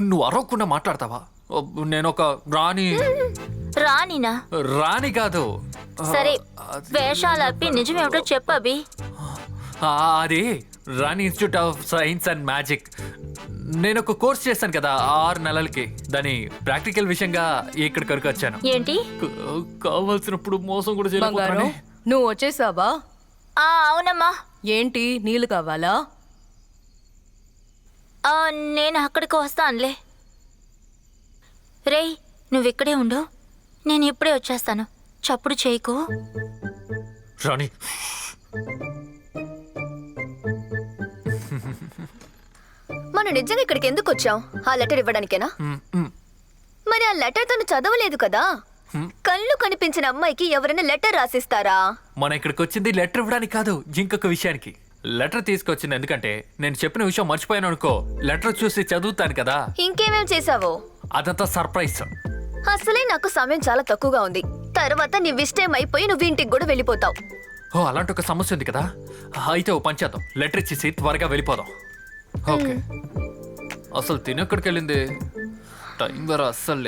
నువ్వు అరవకుండా మాట్లాడతావా? నేను ఒక రానినా? రాణి కాదు. సరే వేషాలు అప్పి నిజమేమిటో చెప్పు అభి. అది Rani institute of science and magic. నేను ఒక కోర్స్ చేశాను కదా 6 నెలలకి. దాని ప్రాక్టికల్ విషయంగా ఇక్కడికి వచ్చాను. ఏంటి? కావాల్సినప్పుడు మోసం కూడా చేయలేకపోతున్నానే. నువ్వు వచ్చేసావా? అవునమ్మా. ఏంటి నీళ్ళు కావాలా? నేను అక్కడికి వస్తానులే. రేయ్ నువ్వు ఇక్కడే ఉండు, నేను ఇప్పుడే వచ్చేస్తాను. చప్పుడు చేయకు. రాణి మనం నిజంగా ఇక్కడికి ఎందుకు వచ్చాం? ఆ లెటర్ ఇవ్వడానికేనా? మరి ఆ లెటర్ తను చదవలేదు కదా. కళ్ళు కనిపించిన అమ్మాయికి ఎవరైనా లెటర్ రాసిస్తారా? మనం ఇక్కడికి వచ్చింది లెటర్ ఇవ్వడానికి కాదు, ఇంకొక విషయానికి. లెటర్ తీసుకొచ్చింది ఎందుకంటే నేను చెప్పిన విషయం మర్చిపోయాను అనుకో, లెటర్ చూసి చదువుతాను కదా. ఇంకేమేం చేసావో? అదంతా సర్ప్రైజ్. అసలే నాకు సమయం చాలా తక్కువగా ఉంది. తర్వాత నీ విష్టం అయిపోయి నువ్వు ఇంటికి కూడా వెళ్ళిపోతావు. అలాంటి ఒక సమస్య ఉంది కదా. అయితే ఓ పని చేద్దాం, లెటర్ ఇచ్చేసి త్వరగా వెళ్ళిపోదాం. ఓకే. అసలు తినెక్కడికి వెళ్ళింది? టైం వేరే అస్సలు లేదు.